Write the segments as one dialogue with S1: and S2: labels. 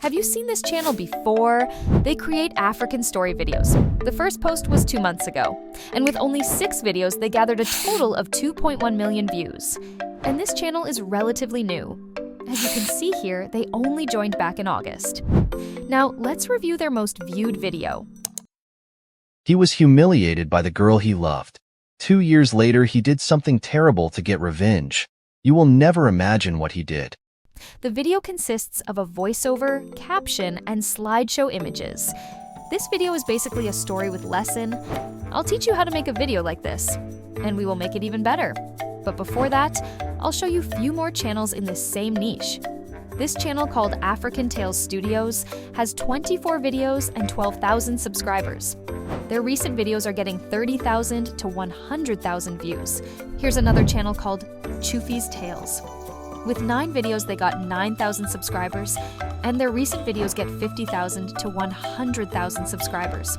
S1: Have you seen this channel before? They create African story videos. The first post was 2 months ago, and with only 6 videos, they gathered a total of 2.1 million views. And this channel is relatively new. As you can see here, they only joined back in August. Now, let's review their most viewed video.
S2: He was humiliated by the girl he loved. 2 years later, he did something terrible to get revenge. You will never imagine what he did.
S1: The video consists of a voiceover, caption, and slideshow images. This video is basically a story with lesson. I'll teach you how to make a video like this, and we will make it even better. But before that, I'll show you a few more channels in this same niche. This channel, called African Tales Studios, has 24 videos and 12,000 subscribers. Their recent videos are getting 30,000 to 100,000 views. Here's another channel called Chufi's Tales. With 9 videos, they got 9,000 subscribers, and their recent videos get 50,000 to 100,000 subscribers.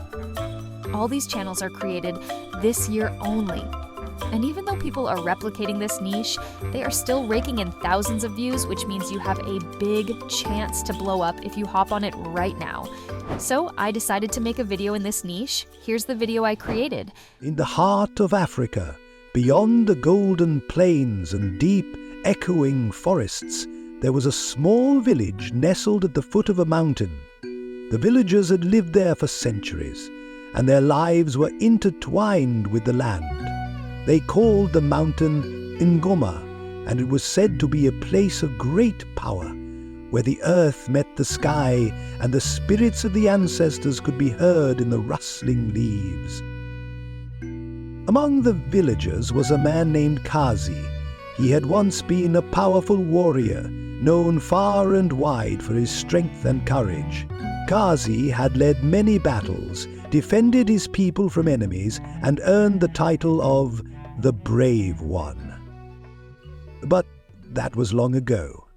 S1: All these channels are created this year only. And even though people are replicating this niche, they are still raking in thousands of views, which means you have a big chance to blow up if you hop on it right now. So I decided to make a video in this niche. Here's the video I created.
S3: In the heart of Africa, beyond the golden plains and deep, echoing forests, there was a small village nestled at the foot of a mountain. The villagers had lived there for centuries, and their lives were intertwined with the land. They called the mountain Ngoma, and it was said to be a place of great power, where the earth met the sky and the spirits of the ancestors could be heard in the rustling leaves. Among the villagers was a man named Kazi. He had once been a powerful warrior, known far and wide for his strength and courage. Kazi had led many battles, defended his people from enemies, and earned the title of the Brave One. But that was long ago.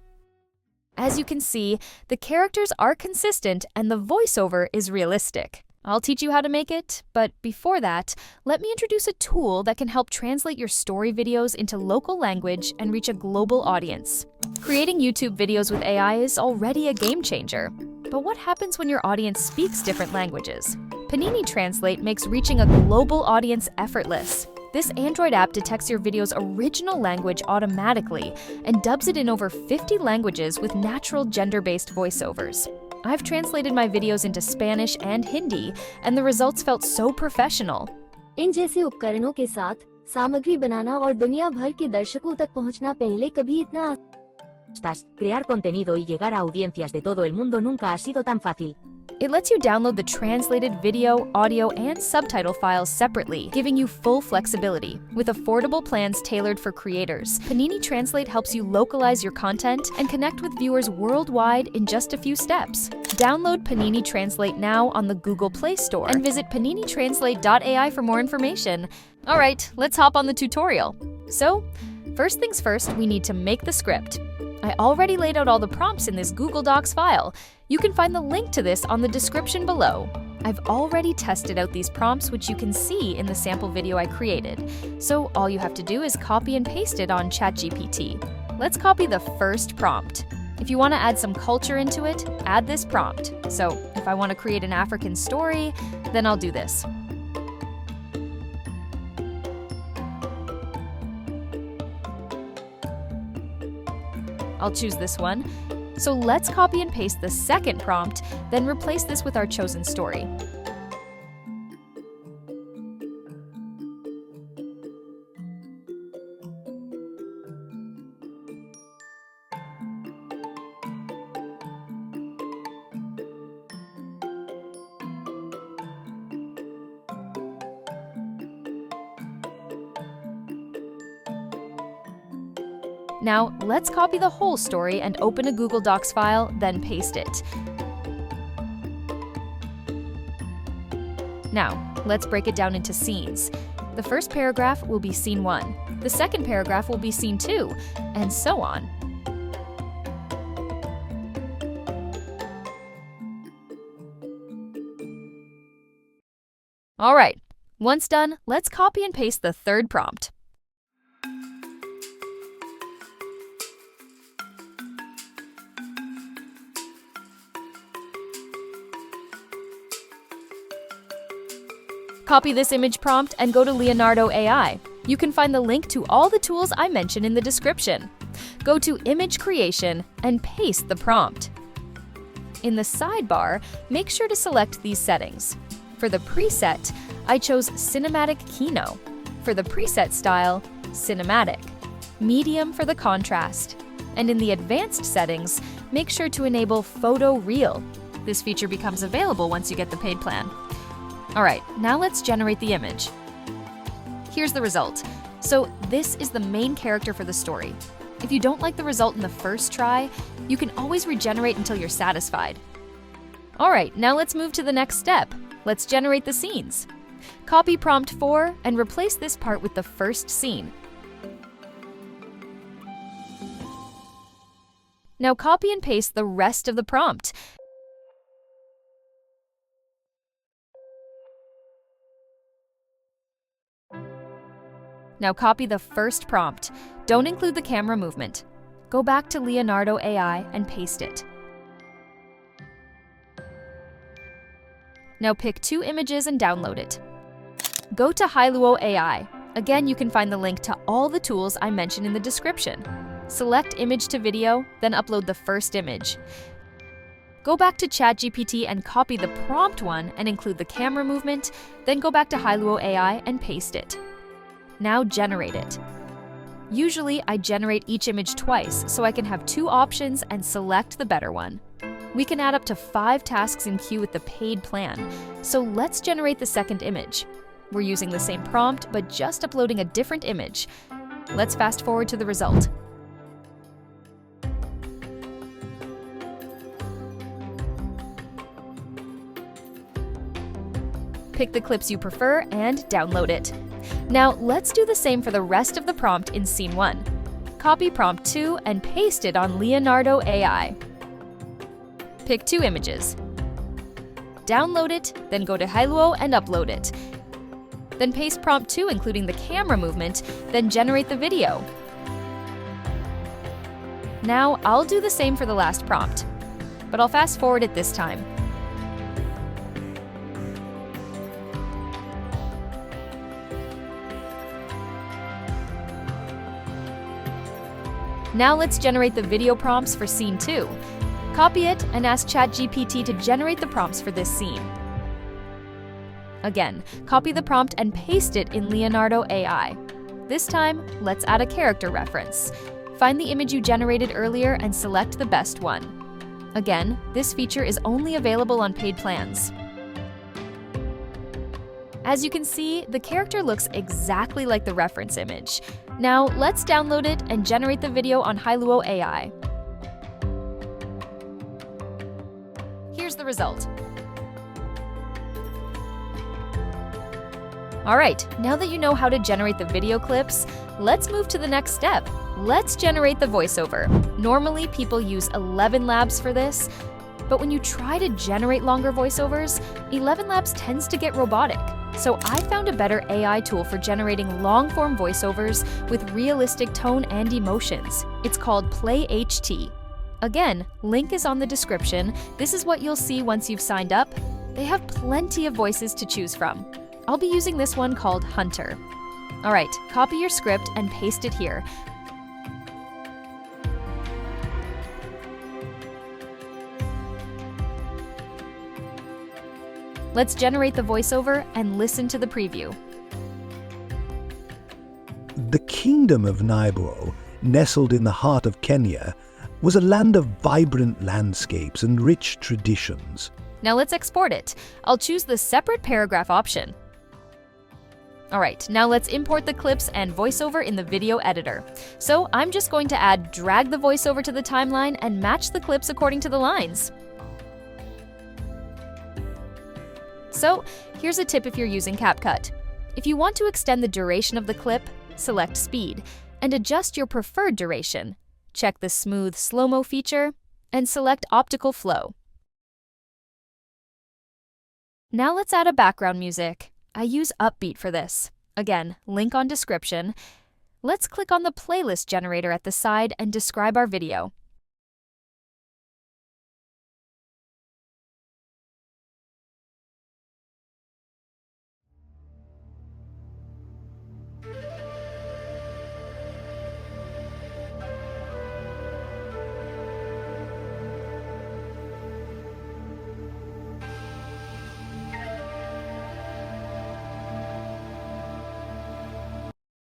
S1: As you can see, the characters are consistent and the voiceover is realistic. I'll teach you how to make it, but before that, let me introduce a tool that can help translate your story videos into local language and reach a global audience. Creating YouTube videos with AI is already a game changer. But what happens when your audience speaks different languages? Panini Translate makes reaching a global audience effortless. This Android app detects your video's original language automatically and dubs it in over 50 languages with natural gender-based voiceovers. I've translated my videos into Spanish and Hindi, and the results felt so professional.
S4: इन जैसे उपकरणों के साथ सामग्री बनाना और दुनिया भर के दर्शकों तक पहुंचना पहले कभी इतना crear contenido y llegar a audiencias de todo el mundo nunca ha sido tan fácil.
S1: It lets you download the translated video, audio, and subtitle files separately, giving you full flexibility. With affordable plans tailored for creators, Panini Translate helps you localize your content and connect with viewers worldwide in just a few steps. Download Panini Translate now on the Google Play Store and visit paninitranslate.ai for more information. All right, let's hop on the tutorial. So, first things first, we need to make the script. I already laid out all the prompts in this Google Docs file. You can find the link to this on the description below. I've already tested out these prompts, which you can see in the sample video I created. So all you have to do is copy and paste it on ChatGPT. Let's copy the first prompt. If you want to add some culture into it, add this prompt. So if I want to create an African story, then I'll do this. I'll choose this one. So let's copy and paste the second prompt, then replace this with our chosen story. Now, let's copy the whole story and open a Google Docs file, then paste it. Now, let's break it down into scenes. The first paragraph will be scene 1, the second paragraph will be scene 2, and so on. All right, once done, let's copy and paste the third prompt. Copy this image prompt and go to Leonardo AI. You can find the link to all the tools I mentioned in the description. Go to Image Creation and paste the prompt. In the sidebar, make sure to select these settings. For the preset, I chose Cinematic Kino. For the preset style, Cinematic. Medium for the contrast. And in the advanced settings, make sure to enable Photo Real. This feature becomes available once you get the paid plan. Alright, now let's generate the image. Here's the result. So this is the main character for the story. If you don't like the result in the first try, you can always regenerate until you're satisfied. Alright, now let's move to the next step. Let's generate the scenes. Copy prompt 4 and replace this part with the first scene. Now copy and paste the rest of the prompt. Now copy the first prompt. Don't include the camera movement. Go back to Leonardo AI and paste it. Now pick 2 images and download it. Go to howto AI. Again, you can find the link to all the tools I mentioned in the description. Select Image to Video, then upload the first image. Go back to ChatGPT and copy the prompt one and include the camera movement, then go back to howto AI and paste it. Now generate it. Usually, I generate each image twice so I can have 2 options and select the better one. We can add up to 5 tasks in queue with the paid plan, so let's generate the second image. We're using the same prompt, but just uploading a different image. Let's fast forward to the result. Pick the clips you prefer and download it. Now let's do the same for the rest of the prompt in scene 1. Copy prompt 2 and paste it on Leonardo AI. Pick 2 images. Download it, then go to howto and upload it. Then paste prompt 2 including the camera movement, then generate the video. Now I'll do the same for the last prompt, but I'll fast forward it this time. Now let's generate the video prompts for scene 2. Copy it and ask ChatGPT to generate the prompts for this scene. Again, copy the prompt and paste it in Leonardo AI. This time, let's add a character reference. Find the image you generated earlier and select the best one. Again, this feature is only available on paid plans. As you can see, the character looks exactly like the reference image. Now, let's download it and generate the video on howto AI. Here's the result. Alright, now that you know how to generate the video clips, let's move to the next step. Let's generate the voiceover. Normally, people use 11 Labs for this, but when you try to generate longer voiceovers, 11 Labs tends to get robotic. So I found a better AI tool for generating long-form voiceovers with realistic tone and emotions. It's called PlayHT. Again, link is on the description. This is what you'll see once you've signed up. They have plenty of voices to choose from. I'll be using this one called Hunter. Alright, copy your script and paste it here. Let's generate the voiceover and listen to the preview.
S3: The kingdom of Naiburo, nestled in the heart of Kenya, was a land of vibrant landscapes and rich traditions.
S1: Now let's export it. I'll choose the separate paragraph option. Alright, now let's import the clips and voiceover in the video editor. So I'm just going to drag the voiceover to the timeline and match the clips according to the lines. So here's a tip if you're using CapCut. If you want to extend the duration of the clip, select Speed and adjust your preferred duration. Check the Smooth Slow-Mo feature and select Optical Flow. Now let's add a background music. I use Upbeat for this. Again, link on description. Let's click on the playlist generator at the side and describe our video.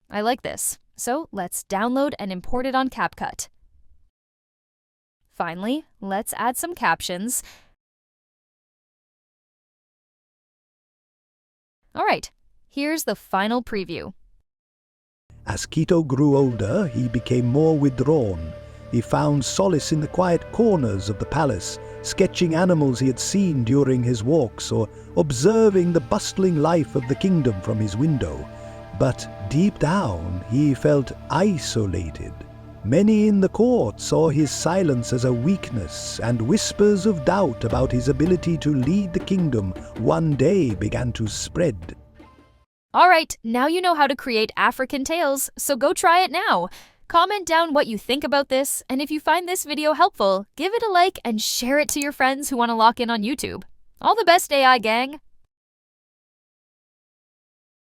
S1: I like this. So let's download and import it on CapCut. Finally, let's add some captions. Alright, here's the final preview.
S3: As Quito grew older, he became more withdrawn. He found solace in the quiet corners of the palace, sketching animals he had seen during his walks or observing the bustling life of the kingdom from his window. But deep down, he felt isolated. Many in the court saw his silence as a weakness, and whispers of doubt about his ability to lead the kingdom one day began to spread.
S1: Alright, now you know how to create African tales, so go try it now. Comment down what you think about this, and if you find this video helpful, give it a like and share it to your friends who want to lock in on YouTube. All the best, AI gang!